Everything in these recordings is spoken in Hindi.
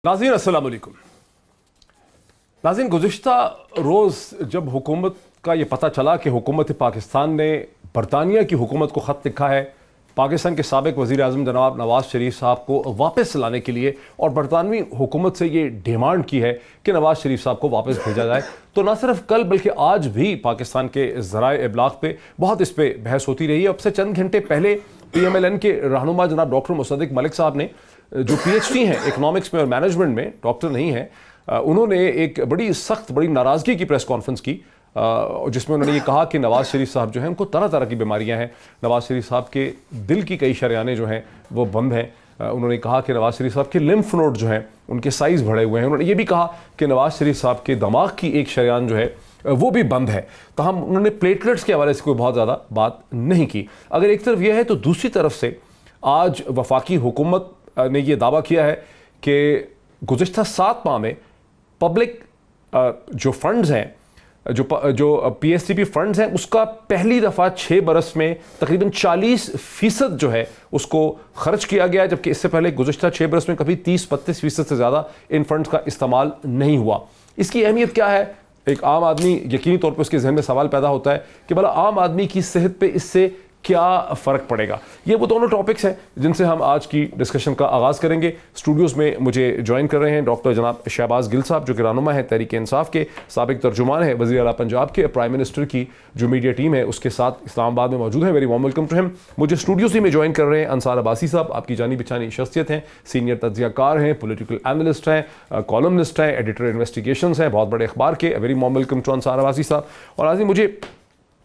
नाज़रीन अस्सलाम वालेकुम। नाज़रीन, गुज़िश्ता रोज़ जब हुकूमत का ये पता चला कि हुकूमत पाकिस्तान ने बरतानिया की हुकूमत को ख़त लिखा है पाकिस्तान के साबिक़ वज़ीर आज़म जनाब नवाज़ शरीफ साहब को वापस लाने के लिए और बरतानवी हुकूमत से ये डिमांड की है कि नवाज़ शरीफ साहब को वापस भेजा जाए, तो न सिर्फ कल बल्कि आज भी पाकिस्तान के ज़राए इब्लाग पे बहुत इस पर बहस होती रही है। अब से चंद घंटे पहले PMLN के रहनुमा जनाब डॉक्टर मुसद्दिक मलिक साहब ने, जो PhD हैं इकनॉमिक्स में और मैनेजमेंट में, डॉक्टर नहीं हैं, उन्होंने एक बड़ी नाराज़गी की प्रेस कॉन्फ्रेंस की जिसमें उन्होंने ये कहा कि नवाज़ शरीफ साहब जो हैं उनको तरह तरह की बीमारियां हैं, नवाज़ शरीफ साहब के दिल की कई शरियानें जो हैं वो बंद हैं। उन्होंने कहा कि नवाज़ शरीफ साहब के लिम्फ नोड जो हैं उनके साइज़ बढ़े हुए हैं। उन्होंने ये भी कहा कि नवाज़ शरीफ साहब के दिमाग की एक शरियान जो है वो भी बंद है। तो हम उन्होंने प्लेटलेट्स के हवाले से कोई बहुत ज़्यादा बात नहीं की। अगर एक तरफ यह है तो दूसरी तरफ से आज वफाकी हुकूमत ने यह दावा किया है कि गुज़िश्ता 7 माह में पब्लिक जो फंड्स हैं, जो PSTP फंड्स हैं, उसका पहली दफ़ा 6 बरस में तकरीबन 40% जो है उसको खर्च किया गया, जबकि इससे पहले गुज़िश्ता 6 बरस में कभी 30-32% से ज़्यादा इन फंड्स का इस्तेमाल नहीं हुआ। इसकी अहमियत क्या है? एक आम आदमी यकीनी तौर पर उसके जहन में सवाल पैदा होता है कि भला आम आदमी की सेहत पे इससे क्या फ़र्क पड़ेगा। ये वो दोनों टॉपिक्स हैं जिनसे हम आज की डिस्कशन का आगाज़ करेंगे। स्टूडियोज़ में मुझे ज्वाइन कर रहे हैं डॉक्टर जनाब शहबाज गिल साहब, जो कि रहनुमा है तहरीक इंसाफ के, साबिक़ तर्जुमान है वज़ीर आला पंजाब के, प्राइम मिनिस्टर की जो मीडिया टीम है उसके साथ इस्लामाबाद में मौजूद है। Very warm welcome to him. मुझे स्टूडियोज़ में ज्वाइन कर रहे हैं अंसार अब्बासी साहब, आपकी जानी पहचानी शख्सियत हैं, सीनियर तज्ज़ियाकार हैं, पोलिटिकल एनालिस्ट हैं, कॉलमनिस्ट हैं, एडिटर इन्वेस्टिगेशंस हैं बहुत बड़े अखबार के। Very warm welcome to Ansar Abbasi साहब। और आज मुझे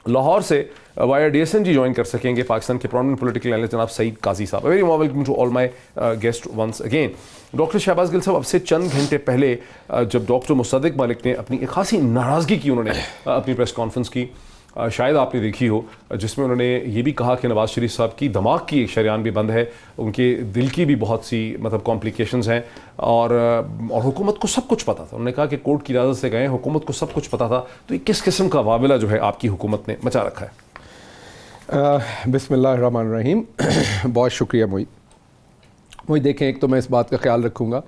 लाहौर से वाया DSN जी ज्वाइन कर सकेंगे, पाकिस्तान के प्रोमिनेंट पॉलिटिकल एनालिस्ट जनाब सईद काजी साहब। Very warm welcome to all my guest once again. Doctor Shahbaz Gill साहब, अब से चंद घंटे पहले जब डॉक्टर मुसद्दिक मलिक ने अपनी एक खासी नाराज़गी की, उन्होंने अपनी प्रेस कॉन्फ्रेंस की, शायद आपने देखी हो, जिसमें उन्होंने ये भी कहा कि नवाज़ शरीफ साहब की दिमाग की एक शरियान भी बंद है, उनके दिल की भी बहुत सी कॉम्प्लिकेशंस हैं और हुकूमत को सब कुछ पता था। उन्होंने कहा कि कोर्ट की इजाज़त से गए, हुकूमत को सब कुछ पता था। तो ये किस किस्म का वाविला जो है आपकी हुकूमत ने मचा रखा है? बिस्मिल्लाहिर्रहमानिर्रहीम। बहुत शुक्रिया मोई। देखें, एक तो मैं इस बात का ख्याल रखूँगा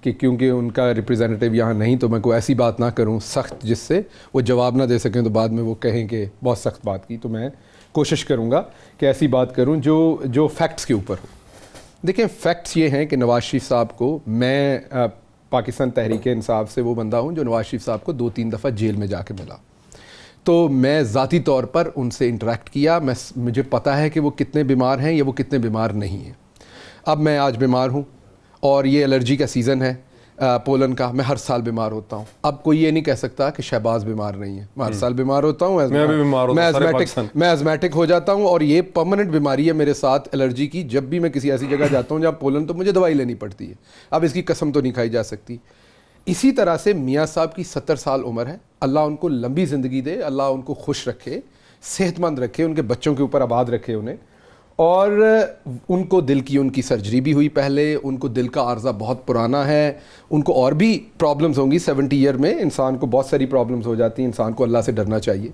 कि क्योंकि उनका रिप्रेजेंटेटिव यहाँ नहीं, तो मैं कोई ऐसी बात ना करूँ सख्त जिससे वो जवाब ना दे सकें, तो बाद में वो कहें कि बहुत सख्त बात की। तो मैं कोशिश करूँगा कि ऐसी बात करूँ जो फैक्ट्स के ऊपर हो। देखें, फैक्ट्स ये हैं कि नवाज़ शरीफ साहब को, मैं पाकिस्तान तहरीक इंसाफ से वो बंदा हूँ जो नवाज़ शरीफ साहब को 2-3 दफ़ा जेल में जाके मिला, तो मैं ज़ाती तौर पर उनसे इंटरेक्ट किया। मुझे पता है कि वो कितने बीमार हैं या वो कितने बीमार नहीं हैं। अब मैं आज बीमार हूँ और ये एलर्जी का सीज़न है पोलन का, मैं हर साल बीमार होता हूँ। अब कोई ये नहीं कह सकता कि शहबाज बीमार नहीं है, मैं हर साल बीमार होता हूँ। मैं एज़मेटिक हो जाता हूँ और ये परमानेंट बीमारी है मेरे साथ एलर्जी की। जब भी मैं किसी ऐसी जगह जाता हूँ जहाँ पोलन, तो मुझे दवाई लेनी पड़ती है। अब इसकी कसम तो नहीं खाई जा सकती। इसी तरह से मियाँ साहब की 70 साल उम्र है, अल्लाह उनको लंबी ज़िंदगी दे, अल्लाह उनको खुश रखे, सेहतमंद रखे, उनके बच्चों के ऊपर आबाद रखे उन्हें। और उनको दिल की उनकी सर्जरी भी हुई पहले, उनको दिल का आर्जा बहुत पुराना है, उनको और भी प्रॉब्लम्स होंगी। 70 ईयर में इंसान को बहुत सारी प्रॉब्लम्स हो जाती हैं, इंसान को अल्लाह से डरना चाहिए।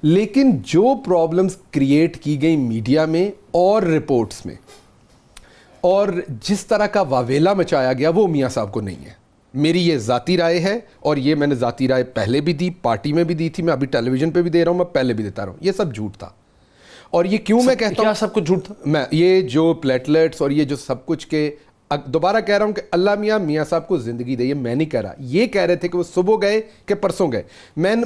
लेकिन जो प्रॉब्लम्स क्रिएट की गई मीडिया में और रिपोर्ट्स में और जिस तरह का वावेला मचाया गया, वो मियाँ साहब को नहीं है। मेरी ये ज़ाती राय है और ये मैंने ज़ाती राय पहले भी दी, पार्टी में भी दी थी, मैं अभी टेलीविज़न पे भी दे रहा हूँ, मैं पहले भी देता रहा हूँ। ये सब झूठ था। और ये क्यों मैं कहता हूँ सब कुछ झूठ था? मैं ये जो प्लेटलेट्स और ये जो सब कुछ के, दोबारा कह रहा हूँ कि अल्लाह मियाँ साहब को ज़िंदगी दे, ये मैं नहीं कह रहा। ये कह रहे थे कि वो सुबह गए कि परसों गए।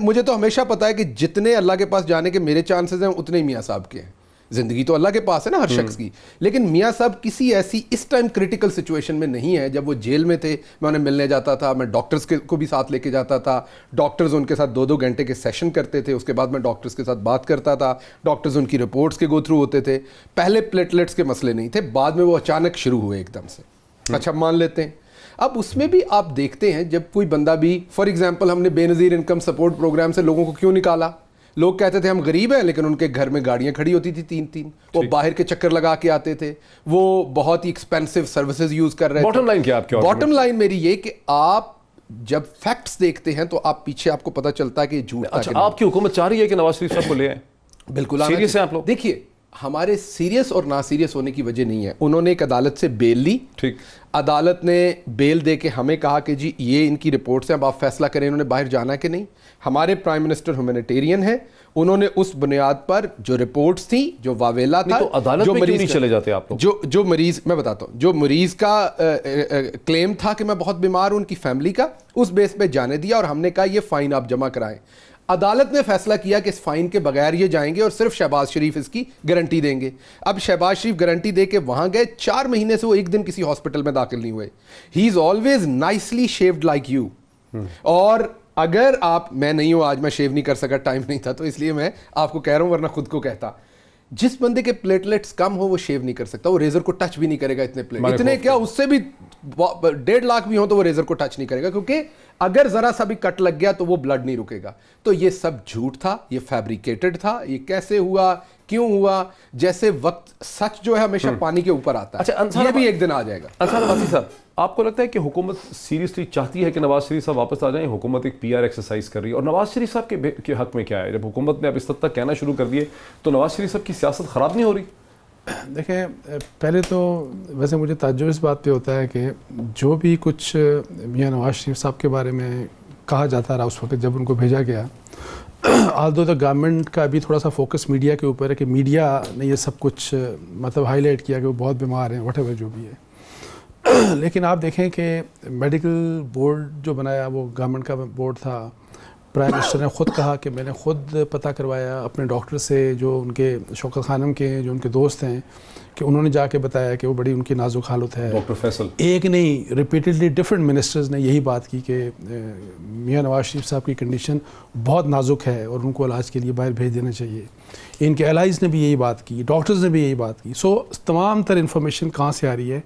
मुझे तो हमेशा पता है कि जितने अल्लाह के पास जाने के मेरे चांसेस हैं उतने ही मियाँ साहब के हैं। ज़िंदगी तो अल्लाह के पास है ना हर शख्स की। लेकिन मियाँ साहब किसी ऐसी इस टाइम क्रिटिकल सिचुएशन में नहीं है। जब वो जेल में थे, मैं उन्हें मिलने जाता था, मैं डॉक्टर्स को भी साथ लेके जाता था, डॉक्टर्स उनके साथ 2-2 घंटे के सेशन करते थे, उसके बाद मैं डॉक्टर्स के साथ बात करता था, डॉक्टर्स उनकी रिपोर्ट्स के गो थ्रू होते थे। पहले प्लेटलेट्स के मसले नहीं थे, बाद में वो अचानक शुरू हुए एकदम से। अच्छा, मान लेते हैं। अब उसमें भी आप देखते हैं, जब कोई बंदा भी, फॉर एग्जाम्पल, हमने बेनज़ीर इनकम सपोर्ट प्रोग्राम से लोगों को क्यों निकाला? लोग कहते थे हम गरीब हैं, लेकिन उनके घर में गाड़ियां खड़ी होती थी 3-3, वो बाहर के चक्कर लगा के आते थे, वो बहुत ही एक्सपेंसिव सर्विसेज यूज कर रहे थे। बॉटम लाइन क्या आपकी? बॉटम लाइन मेरी ये कि आप जब फैक्ट्स देखते हैं तो आप पीछे आपको पता चलता है कि झूठ। अच्छा, आपकी हुकूमत चाह रही है कि नवाज शरीफ साहब को ले आए? बिल्कुल सीरियस है आप लोग? देखिए, हमारे सीरियस और ना सीरियस होने की वजह नहीं है। उन्होंने एक अदालत से बेल ली, ठीक, अदालत ने बेल दे के हमें कहा कि जी ये इनकी रिपोर्ट से अब आप फैसला करें इन्होंने बाहर जाना है कि नहीं। हमारे प्राइम मिनिस्टर ह्यूमैनिटेरियन है, उन्होंने उस बुनियाद पर जो रिपोर्ट्स थी, जो वावेला था, तो अदालत में क्यों नहीं चले जाते आप लोग? जो मरीज, मैं बताता हूँ, जो मरीज का क्लेम था कि मैं बहुत बीमार हूँ, उनकी फैमिली का, उस बेस पे जाने दिया और हमने कहा ये फाइन आप जमा कराएं। अदालत ने फैसला किया कि इस फाइन के बगैर ये जाएंगे और सिर्फ शहबाज शरीफ इसकी गारंटी देंगे। अब शहबाज शरीफ गारंटी दे के वहां गए, 4 महीने से वो एक दिन किसी हॉस्पिटल में दाखिल नहीं हुए। He is always nicely shaved like you. और अगर आप, मैं नहीं हूं आज, मैं शेव नहीं कर सका, टाइम नहीं था, तो इसलिए मैं आपको कह रहा हूं, वरना खुद को कहता। जिस बंदे के प्लेटलेट्स कम हो वो शेव नहीं कर सकता, वो रेजर को टच भी नहीं करेगा। इतने क्या, उससे भी 1.5 लाख भी हो तो वो रेजर को टच नहीं करेगा, क्योंकि अगर जरा सा भी कट लग गया तो वो ब्लड नहीं रुकेगा। तो ये सब झूठ था, ये फैब्रिकेटेड था। ये कैसे हुआ, क्यों हुआ? जैसे वक्त सच जो है हमेशा पानी के ऊपर आता है। अच्छा, ये भी एक दिन आ जाएगा। अंसार अब्बासी साहब, आपको लगता है कि हुकूमत सीरियसली चाहती है कि नवाज शरीफ साहब वापस आ जाएं? हुकूमत एक PR एक्सरसाइज कर रही है, और नवाज शरीफ साहब के हक में क्या है? जब हुकूमत ने अब इस तक कहना शुरू कर दिए तो नवाज शरीफ साहब की सियासत ख़राब नहीं हो रही? देखें, पहले तो वैसे मुझे ताज्जुब इस बात पे होता है कि जो भी कुछ मियां नवाज शरीफ साहब के बारे में कहा जाता रहा उस वक्त जब उनको भेजा गया, आल्दो द गवर्नमेंट का भी थोड़ा सा फोकस मीडिया के ऊपर है कि मीडिया ने ये सब कुछ मतलब हाईलाइट किया कि वो बहुत बीमार हैं, व्हाटएवर जो भी है। लेकिन आप देखें कि मेडिकल बोर्ड जो बनाया वो गवर्नमेंट का बोर्ड था। प्राइम मिनिस्टर ने ख़ुद कहा कि मैंने ख़ुद पता करवाया अपने डॉक्टर से जो उनके शौकत खानम के हैं, जो उनके दोस्त हैं, कि उन्होंने जाके बताया कि वो बड़ी उनकी नाजुक हालत है। डॉक्टर फैसल, एक नहीं, रिपीटेडली डिफरेंट मिनिस्टर्स ने यही बात की कि मियां नवाज शरीफ साहब की कंडीशन बहुत नाजुक है और उनको इलाज के लिए बाहर भेज देना चाहिए। इनके एलाइज ने भी यही बात की, डॉक्टर्स ने भी यही बात की। सो तमाम तर इन्फॉर्मेशन कहाँ से आ रही है?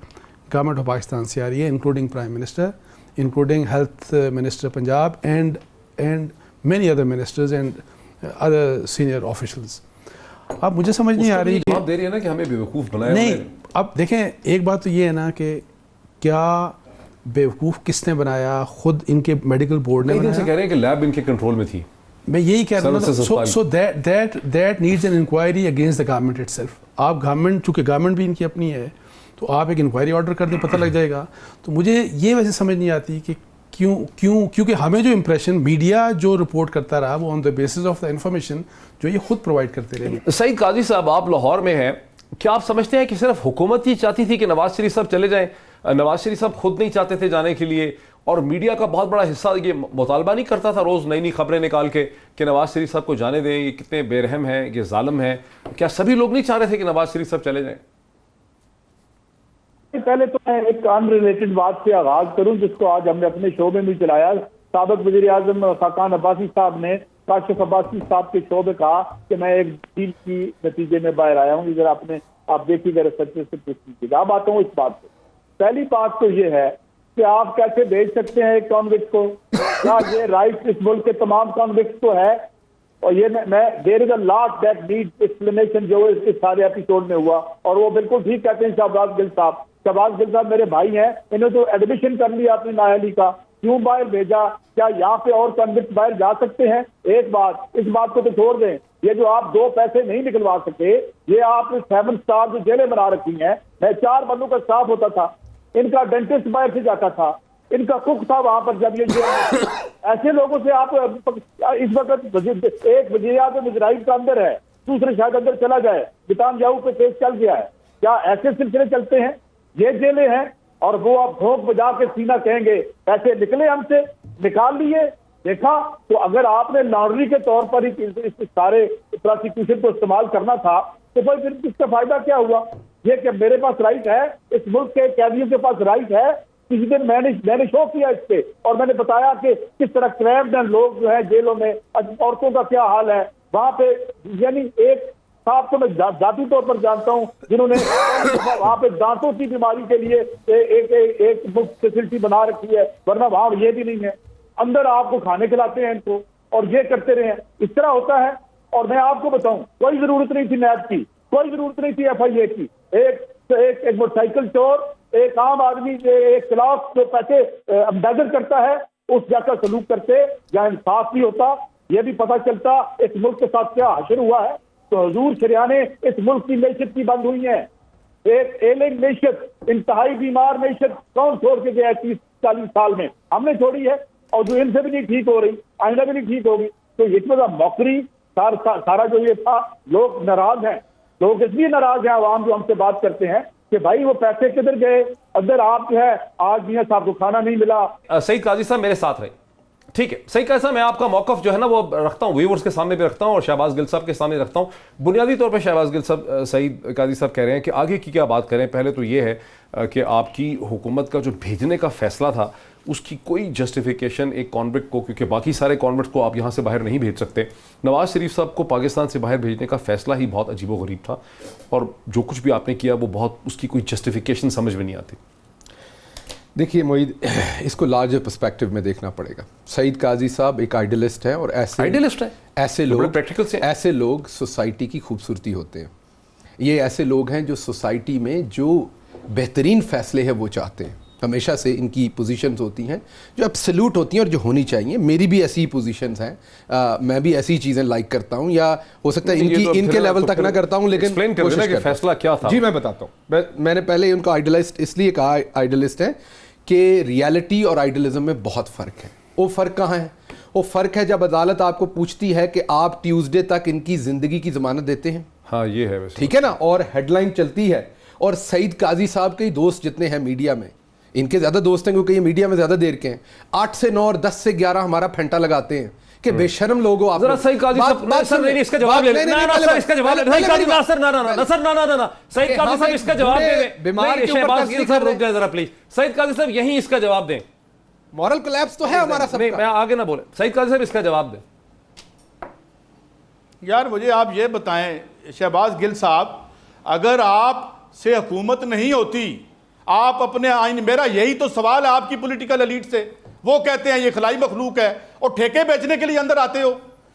गवर्नमेंट ऑफ पाकिस्तान से आ रही है, including prime minister, including health minister Punjab and many other ministers and other senior officials। अब मुझे समझ नहीं आ रही कि आप दे रही है ना कि हमें बेवकूफ़ बनाया। नहीं, अब देखें, एक बात तो ये है ना कि क्या बेवकूफ़ किसने बनाया? खुद इनके मेडिकल बोर्ड ने बनाया। से कह रहे हैं कि लैब इनके कंट्रोल में थी। मैं यही कह रहा हूँ। So that needs an inquiry against the government itself. आप गवर्नमेंट, चूँकि गवर्नमेंट भी इनकी अपनी है, तो आप एक इंक्वायरी ऑर्डर कर दें, पता लग जाएगा। तो मुझे ये वैसे समझ नहीं आती कि क्योंकि हमें जो इंप्रेशन मीडिया जो रिपोर्ट करता रहा वो on the basis of the information जो ये खुद प्रोवाइड करते रहे। सईद काजी साहब, आप लाहौर में हैं, क्या आप समझते हैं कि सिर्फ हुकूमत ही चाहती थी कि नवाज शरीफ साहब चले जाएं? नवाज शरीफ साहब खुद नहीं चाहते थे जाने के लिए, और मीडिया का बहुत बड़ा हिस्सा ये मुतालबा नहीं करता था रोज़ नई नई खबरें निकाल के कि नवाज शरीफ साहब को जाने दें, ये कितने बेरहम हैं, ये जालिम हैं? क्या सभी लोग नहीं चाह रहे थे कि नवाज शरीफ साहब चले जाएं? पहले तो मैं एक अनरिलेटेड बात से आगाज करूं जिसको आज हमने अपने शो में भी चलाया। साबिक वज़ीर आज़म खाकान अब्बासी साहब ने काशिफ अब्बासी साहब के शो में कहा कि मैं एक डील की नतीजे में बाहर आया हूं। इधर आप देखिएगा, सच्चे से पूछ लीजिएगा। अब आता हूँ इस बात पे। पहली बात तो ये है कि आप कैसे भेज सकते हैं एक कॉन्विक्ट को? क्या ये राइट इस मुल्क के तमाम कॉन्विक्ट को है? और ये मैं there is a lot that need explanation जो इस सारे एपिसोड में हुआ। और वो बिल्कुल ठीक कहते हैं शहबाज गिल साहब। शहबाज गिल साहब मेरे भाई हैं, इन्होंने तो एडमिशन कर लिया अपनी नाअहली का, क्यों बाहर भेजा? क्या यहाँ पे और कन्विक्ट बाहर जा सकते हैं? एक बात, इस बात को तो छोड़ दें, ये जो आप 2 पैसे नहीं निकलवा सके, ये आप 7 स्टार जो जेलें बना रखी हैं, मैं 4 बंदों का स्टाफ होता था, इनका डेंटिस्ट बाहर से जाता था, इनका कुक था वहां पर जब ये ऐसे लोगों से आप इस वक्त एक वज़ीर आज़म इजराइल का अंदर है, दूसरे शायद अंदर चला जाए, नेतन्याहू पे केस चल गया है। क्या ऐसे सिलसिले चलते हैं? ये जेलें हैं और वो आप भोंक बजा के सीना कहेंगे पैसे निकले हमसे, निकाल लिए। देखा तो अगर आपने लॉन्ड्री के तौर पर ही इस सारे प्रोसिक्यूशन को इस्तेमाल करना था तो भाई फिर इसका फायदा क्या हुआ? ये कि मेरे पास राइट है, इस मुल्क के कैदियों के पास राइट है। किसी दिन मैंने शो किया इस पे और मैंने बताया कि किस तरह क्रैप्ड लोग जो है जेलों में, औरतों का क्या हाल है वहां पे। यानी एक साहब को मैं जाती तौर पर जानता हूं जिन्होंने वहां पे दांतों की बीमारी के लिए एक मुफ्त फैसिलिटी बना रखी है, वरना वहां ये भी नहीं है। अंदर आपको खाने खिलाते हैं इनको और ये करते रहे हैं, इस तरह होता है। और मैं आपको बताऊं, कोई जरूरत नहीं थी नैब की, कोई जरूरत नहीं थी FIA की। एक मोटरसाइकिल चोर, एक आम आदमी, एक खिलाफ जो पैसे एम्बेजर करता है, उस जैसा सलूक करते या इंसाफ भी होता, यह भी पता चलता इस मुल्क के साथ क्या हशर हुआ है। तो हुजूर शरियाने इस मुल्क की मैशत की बंद हुई है। एक एलिंग मैशत, इंतहाई बीमार मैशत कौन छोड़ के गया 30-40 साल में? हमने छोड़ी है, और जो इनसे भी नहीं ठीक हो रही, आइंदा भी नहीं ठीक होगी। तो ये तो मौकरी सारा जो ये था, लोग नाराज हैं। लोग इसलिए नाराज हैं आवाम जो हमसे बात करते हैं कि भाई वो पैसे किधर गए, अगर आप जो है आज मियां साहब को खाना नहीं मिला। सईद काजी साहब मेरे साथ रहे, ठीक है। सही कैसा मैं आपका मौकफ जो है ना वो रखता हूँ, व्यूअर्स के सामने भी रखता हूँ और शहबाज गिल साहब के सामने रखता हूँ। बुनियादी तौर पे शहबाज गिल साहब, सईद काजी साहब कह रहे हैं कि आगे की क्या बात करें। पहले तो ये है कि आपकी हुकूमत का जो भेजने का फैसला था उसकी कोई जस्टिफिकेशन एक कॉन्विक्ट को, क्योंकि बाकी सारे कॉन्विक्ट को आप यहाँ से बाहर नहीं भेज सकते, नवाज शरीफ साहब को पाकिस्तान से बाहर भेजने का फैसला ही बहुत अजीबोगरीब था, और जो कुछ भी आपने किया वो बहुत, उसकी कोई जस्टिफिकेशन समझ में नहीं आती। देखिए मोईद, इसको लार्जर पर्सपेक्टिव में देखना पड़ेगा। सईद काजी साहब एक आइडियलिस्ट हैं, और आइडियलिस्ट है, ऐसे लोग प्रैक्टिकल से, ऐसे लोग सोसाइटी की खूबसूरती होते हैं। ये ऐसे लोग हैं जो सोसाइटी में जो बेहतरीन फैसले हैं वो चाहते हैं। हमेशा से इनकी पोजीशंस होती हैं जो एब्सोल्यूट होती हैं और जो होनी चाहिए। मेरी भी ऐसी पोजीशंस हैं, मैं भी ऐसी चीज़ें लाइक करता हूँ, या हो सकता है इनके लेवल तक ना करता हूँ, लेकिन कोशिश करता हूं। फैसला क्या था? जी मैं बताता हूँ। मैंने पहले उनको आइडियलिस्ट इसलिए कहा आइडियलिस्ट है कि रियलिटी और आइडियलिज्म में बहुत फ़र्क है। वो फ़र्क कहाँ है? वो फ़र्क है जब अदालत आपको पूछती है कि आप ट्यूसडे तक इनकी ज़िंदगी की ज़मानत देते हैं। हाँ ये है वैसे, ठीक है ना, और हेडलाइन चलती है। और सईद काजी साहब के दोस्त जितने हैं मीडिया में, इनके ज़्यादा दोस्त हैं क्योंकि ये मीडिया में ज़्यादा देर के हैं, 8 से 9 और 10 से 11 हमारा फेंटा लगाते हैं कि बेशरम लोगों आप जरा सईद काजी साहब सर नहीं इसका जवाब ले लेना ना सर, इसका जवाब सईद काजी ना सर, ना सईद काजी साहब इसका जवाब दे दें। बीमार शहबाज गिल साहब रुक जाए जरा प्लीज। सईद काजी साहब यही इसका जवाब दें। मॉरल कोलैप्स तो है हमारा सबका। नहीं मैं आगे ना बोले, सईद काजी साहब इसका जवाब दें। यार मुझे आप ये बताएं शहबाज गिल साहब, अगर आप से हुकूमत नहीं होती, आप अपने आइन, मेरा यही तो सवाल है आपकी पॉलिटिकल एलीट से। वो कहते हैं ये खलाई मखलूक है, और ठेके बेचने के लिए अंदर आते हो।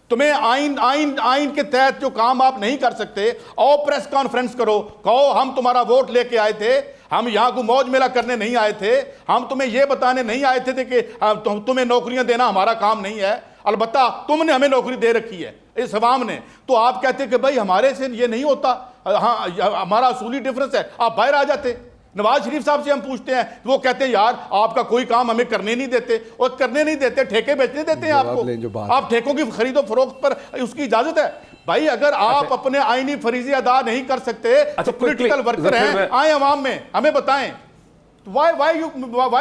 तुम्हें आइन के तहत जो काम आप नहीं कर सकते, आओ प्रेस कॉन्फ्रेंस करो, कहो हम तुम्हारा वोट लेके आए थे, हम यहाँ को मौज मेला करने नहीं आए थे, हम तुम्हें ये बताने नहीं आए थे कि तुम्हें नौकरियां देना हमारा काम नहीं है, अलबत्ता तुमने हमें नौकरी दे रखी है इस अवाम ने। तो आप कहते कि भाई हमारे से ये नहीं होता, हाँ हमारा असूली डिफरेंस है, आप बाहर आ जाते। नवाज शरीफ साहब से हम पूछते हैं तो वो कहते हैं यार आपका कोई काम हमें करने नहीं देते, और करने नहीं देते, ठेके बेचने देते हैं आपको, आप ठेकों की खरीदो फरोख्त पर उसकी इजाजत है। भाई अगर आप अपने आईनी फरीजे अदा नहीं कर सकते तो पॉलिटिकल वर्कर हैं, आए अवाम में हमें बताएं why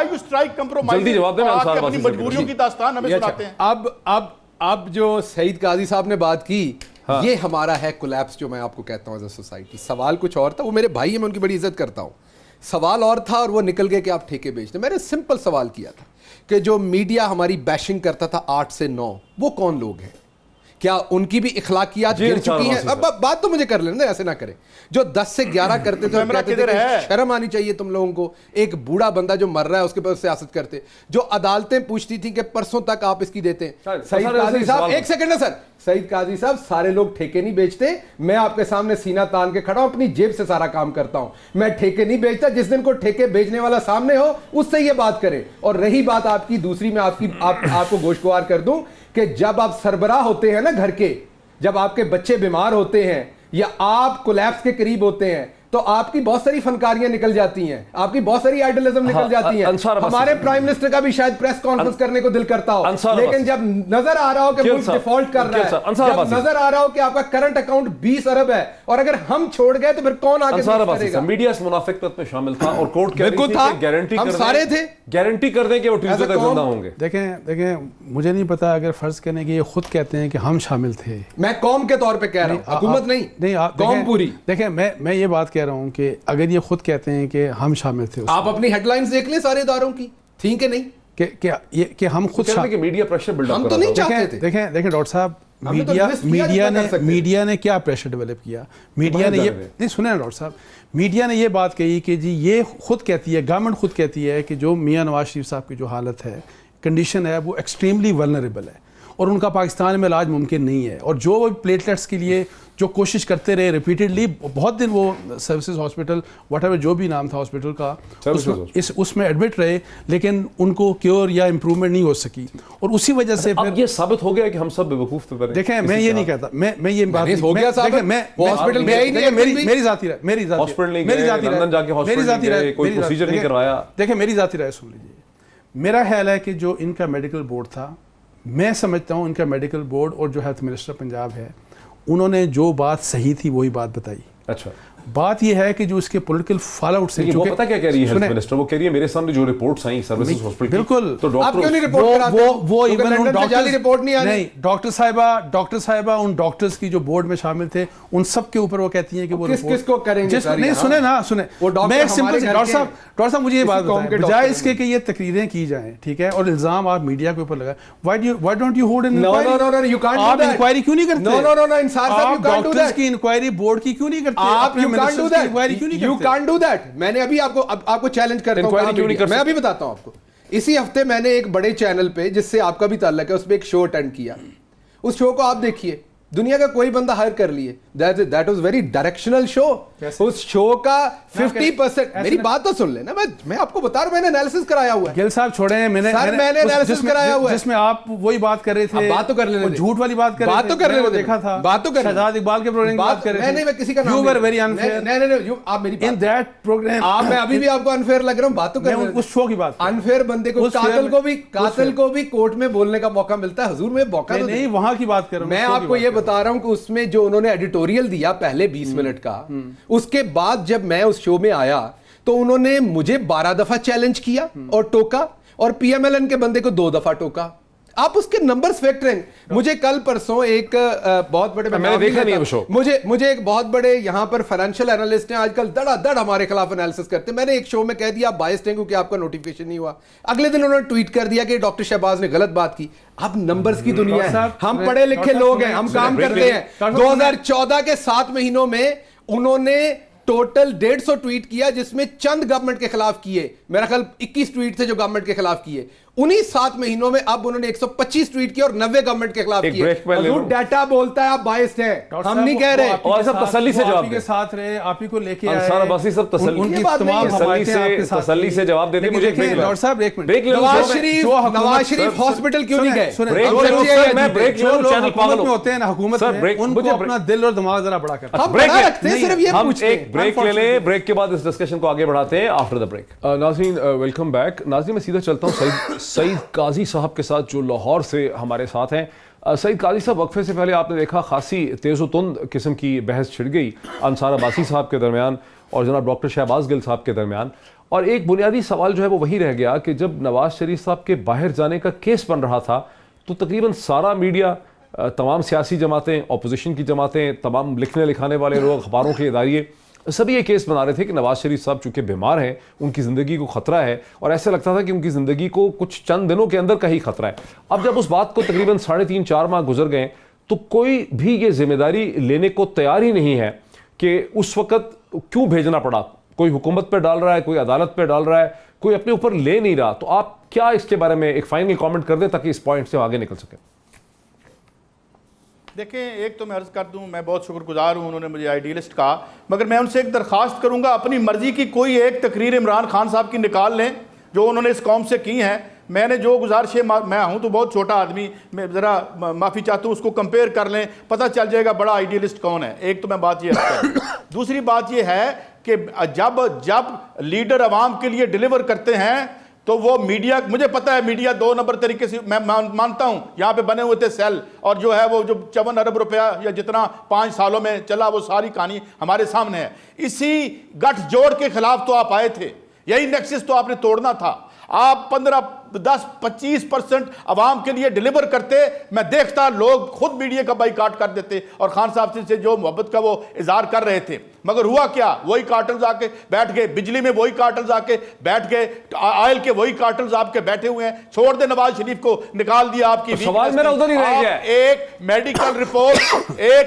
you strike compromise? जल्दी जवाब दें, अपनी मजबूरियों की दास्तान हमें सुनाते हैं। अब जो सईद काजी साहब ने बात की, ये हमारा है कोलैप्स जो मैं आपको कहता हूं एज अ सोसाइटी। सवाल कुछ और था, वो मेरे भाई है, मैं उनकी बड़ी इज्जत करता हूं। सवाल और था और वो निकल गए कि आप ठेके बेचते। मैंने सिंपल सवाल किया था कि जो मीडिया हमारी बैशिंग करता था 8 से 9, वो कौन लोग हैं? क्या उनकी भी इखलाकियात गिर चुकी हैं? अब बात तो मुझे कर लेना, ऐसे ना करें। जो 10 से 11 करते थे, कहते थे शर्म आनी चाहिए तुम लोगों को, एक बूढ़ा बंदा जो मर रहा है उसके पर सियासत करते। जो अदालतें पूछती थी कि परसों तक आप इसकी देते हैं। सईद काजी साहब, एक सेकंड ना सर, सईद काजी साहब सारे लोग ठेके नहीं बेचते। मैं आपके सामने सीना तान के खड़ा हूं, अपनी जेब से सारा काम करता हूं। मैं ठेके नहीं बेचता। जिस दिन को ठेके बेचने वाला सामने हो उससे ये बात करें। और रही बात आपकी दूसरी, मैं आपको गोशगवार कर दूं कि जब आप सरबराह होते हैं ना घर के, जब आपके बच्चे बीमार होते हैं या आप कोलैप्स के करीब होते हैं, तो आपकी बहुत सारी फनकारियां निकल जाती हैं, आपकी बहुत सारी आइडियलिज्म निकल जाती है। हमारे प्राइम मिनिस्टर का भी शायद प्रेस कॉन्फ्रेंस करने को दिल करता हो, लेकिन जब नजर आ रहा हो कि मुल्क डिफॉल्ट कर रहा है, जब नजर आ रहा हो कि आपका करंट अकाउंट 20 अरब है, और अगर हम छोड़ गए तो फिर कौन आगे करेगा? मीडिया इस मुनाफिकत में शामिल था और कोर्ट गारंटी हम सारे थे, गारंटी कर दें कि वो ट्यूसडे तक जिंदा होंगे। देखें मुझे नहीं पता, अगर फर्ज करने की ये खुद कहते हैं कि हम शामिल थे, मैं कौम के तौर पे कह रहा हूं, हुकूमत नहीं, कौम पूरी। देखें मैं ये बात कह रहा हूं कि अगर ये खुद कहते हैं कि हम शामिल थे, आप अपनी हेडलाइंस देख लें सारे इदारों की, थी कि नहीं, कि हम खुद मीडिया प्रेशर बिल्ड हम तो नहीं चाहते थे। देखें डॉक्टर साहब, मीडिया ने क्या प्रेशर डेवलप किया? मीडिया ने ये नहीं सुने ना डॉक्टर साहब, मीडिया ने ये बात कही कि जी ये खुद कहती है, गवर्नमेंट खुद कहती है कि जो मियां नवाज शरीफ साहब की जो हालत है, कंडीशन है, वो एक्सट्रीमली वल्नरेबल है और उनका पाकिस्तान में इलाज मुमकिन नहीं है। और जो प्लेटलेट्स के लिए जो कोशिश करते रहे रिपीटेडली, बहुत दिन वो सर्विसेज हॉस्पिटल व्हाटएवर जो भी नाम था हॉस्पिटल का, उसमें एडमिट रहे, लेकिन उनको क्योर या इम्प्रूवमेंट नहीं हो सकी, और उसी वजह से अब ये साबित हो गया कि हम सब बेवकूफ थे। देखें, मैं ये नहीं कहता, मैं ये बात हो गया साहब, वो हॉस्पिटल गया ही नहीं, मेरी जाती राय, मेरी जाती हॉस्पिटल नहीं गए, लंदन जाके हॉस्पिटल नहीं गए, कोई प्रोसीजर नहीं करवाया। देखिए मेरी जाती राय सुन लीजिए, मेरा ख्याल है कि जो इनका मेडिकल बोर्ड था, मैं समझता हूं इनका मेडिकल बोर्ड और जो हेल्थ मिनिस्टर पंजाब है, उन्होंने जो बात सही थी वही बात बताई। अच्छा, बात यह है कि जो इसके पॉलिटिकल फॉल आउट से, वो पता क्या कह रही है हेल्थ मिनिस्टर? वो कह रही है मेरे सामने जो रिपोर्ट्स आई सर्विसेज हॉस्पिटल, बिल्कुल, तो आप क्यों नहीं डॉक्टर रिपोर्ट कराते? वो इवन उन डॉक्टर रिपोर्ट नहीं आई। नहीं, डॉक्टर साहिबा उन डॉक्टर्स की जो बोर्ड में शामिल थे, उन सब के ऊपर वो कहती हैं कि वो किसको करेंगे? नहीं, सुने ना, सुने, मैं एक सिंपल, डॉक्टर साहब मुझे ये बात बताएं, बजाय इसके कि ये तकरीरें की जाएं, ठीक है, और इल्जाम आप मीडिया के ऊपर लगाएं, why don't you hold an inquiry? you can't do आप that. इंक्वायरी क्यों नहीं करते? No, इंसार साहब, you can't do doctors that. की इंक्वायरी बोर्ड की क्यों नहीं करते? आप you can't do that. Inquiry क्यों नहीं करते? You can't do that. मैंने अभी आपको चैलेंज करता हूं, Inquiry क्यों नहीं कर मैं अभी बताता हूं आपको। इसी हफ्ते मैंने एक बड़े चैनल पे, जिससे आपका भी ताल्लुक है, उसमें एक शो अटेंड किया। उस शो को आप देखिए, दुनिया का कोई बंदा हायर कर लिए, that was very directional show. उस शो का 50%, मेरी बात तो सुन लेना, मैं आपको बता रहा हूं, मैंने एनालिसिस कराया हुआ है। गिल साहब छोड़े, मैंने एनालिसिस कराया हुआ है, जिसमें आप वही बात कर रहे थे, बात तो कर लेने, झूठ वाली बात कर रहे थे, बात तो कर लेने, देखा था, बात तो कर, शहजाद इकबाल के प्रोग्राम की बात कर रहे थे। नहीं, मैं किसी का नाम, यू वर वेरी अनफेयर, नहीं, आप मेरी इन दैट प्रोग्राम, आप, मैं अभी भी आपको अनफेयर लग रहा हूं, बात तो कर रहे हैं। उस शो की बात, अनफेयर बंदे को, कातिल को भी कोर्ट में बोलने का मौका मिलता है। हुजूर, मैं मौका नहीं, वहां की बात कर रहा हूं। मैं आपको ये बता रहा हूं कि उसमें जो उन्होंने एडिटोरियल दिया पहले 20 मिनट का, उसके बाद जब मैं उस शो में आया तो उन्होंने मुझे 12 दफा चैलेंज किया और टोका, और पीएमएलएन के बंदे को 2 दफा टोका। आप उसके नंबर्स फैक्टरिंग, मुझे कल परसों एक बहुत बड़े, मैंने देखा नहीं वो शो, मुझे एक बहुत बड़े यहां पर फाइनेंशियल एनालिस्ट हैं, आजकल धड़ाधड़ हमारे खिलाफ एनालिसिस करते हैं। मैंने एक शो में कह दिया आप बायस्ड हैं क्योंकि आपका नोटिफिकेशन नहीं हुआ। अगले दिन उन्होंने ट्वीट कर दिया कि डॉक्टर शहबाज ने गलत बात की। अब नंबर्स की दुनिया है, हम पढ़े लिखे लोग हैं, हम काम करते हैं। 2014 के 7 महीनों में उन्होंने टोटल 150 ट्वीट किया, जिसमें चंद गवर्नमेंट के खिलाफ किए, मेरा ख्याल 21 ट्वीट थे जो गवर्नमेंट के खिलाफ किए। उन्हीं 7 महीनों में अब उन्होंने 125 ट्वीट किए और 90 गवर्नमेंट के खिलाफ किए। डाटा बोलता है आप बायस्ड हैं, हम नहीं कह रहे। और सब तसल्ली से जवाब के साथ रहे, आप ही को लेके आए, अंसार अब्बासी सब तसल्ली से जवाब देते। मुझे डॉक्टर साहब एक मिनट, नवाज शरीफ हॉस्पिटल क्यों नहीं गए? मैं ब्रेक ले लूं, चैनल पागल होते हैं ना हुकूमत में, उनको अपना दिल और दिमाग जरा बड़ा करते हैं। हम बड़ा रखते हैं, सिर्फ ये हम पूछते हैं। एक ब्रेक ले लें, ब्रेक के बाद इस डिस्कशन को आगे बढ़ाते हैं आफ्टर द ब्रेक। नाज़रीन, वेलकम बैक। नाज़रीन, मैं सीधा चलता हूं सईद काजी साहब के साथ जो लाहौर से हमारे साथ हैं। सईद काजी साहब, वक्फे से पहले आपने देखा खासी तेज़ व तुंद किस्म की बहस छिड़ गई अंसार अब्बासी साहब के दरमियान और जनाब डॉक्टर शहबाज गिल साहब के दरमियान, और एक बुनियादी सवाल जो है वो वही रह गया कि जब नवाज शरीफ साहब के बाहर जाने का केस बन रहा था तो तकरीबन सारा मीडिया, तमाम सियासी जमातें, अपोजिशन की जमातें, तमाम लिखने लिखाने वाले लोग, अखबारों के इदारे, सभी ये केस बना रहे थे कि नवाज शरीफ साहब चूंकि बीमार हैं, उनकी ज़िंदगी को ख़तरा है, और ऐसा लगता था कि उनकी ज़िंदगी को कुछ चंद दिनों के अंदर का ही ख़तरा है। अब जब उस बात को तकरीबन 3.5-4 माह गुजर गए तो कोई भी ये जिम्मेदारी लेने को तैयार ही नहीं है कि उस वक़्त क्यों भेजना पड़ा। कोई हुकूमत पर डाल रहा है, कोई अदालत पर डाल रहा है, कोई अपने ऊपर ले नहीं रहा। तो आप क्या इसके बारे में एक फाइनल कॉमेंट कर दें ताकि इस पॉइंट से आगे निकल सके? देखें, एक तो मैं अर्ज़ कर दूं, मैं बहुत शुक्रगुजार हूं, उन्होंने मुझे आइडियलिस्ट कहा, मगर मैं उनसे एक दरख्वास्त करूंगा, अपनी मर्जी की कोई एक तकरीर इमरान खान साहब की निकाल लें जो उन्होंने इस कौम से की हैं। मैंने जो गुजारिश, मैं हूं तो बहुत छोटा आदमी, मैं ज़रा माफ़ी चाहता हूं, उसको कंपेयर कर लें, पता चल जाएगा बड़ा आइडियलिस्ट कौन है। एक तो मैं बात ये दूसरी बात ये है कि जब लीडर अवाम के लिए डिलीवर करते हैं तो वो मीडिया, मुझे पता है मीडिया 2 नंबर तरीके से, मैं मानता हूं, यहाँ पे बने हुए थे सेल, और जो है वो जो 54 अरब रुपया या जितना 5 सालों में चला, वो सारी कहानी हमारे सामने है। इसी गठजोड़ के खिलाफ तो आप आए थे, यही नेक्सस तो आपने तोड़ना था। आप 15-10-25% अवाम के लिए डिलीवर करते, मैं देखता लोग खुद मीडिया का बाइकाट कर देते और खान साहब से जो मोहब्बत का वो इजहार कर रहे थे। मगर हुआ क्या, वही कार्टल्स आके बैठ गए, बिजली में वही कार्टल्स आके बैठ गए, ऑयल के वही कार्टल्स आपके बैठे हुए हैं। छोड़ दे नवाज शरीफ को, निकाल दिया आपकी। सवाल मेरा उधर ही रह गया। एक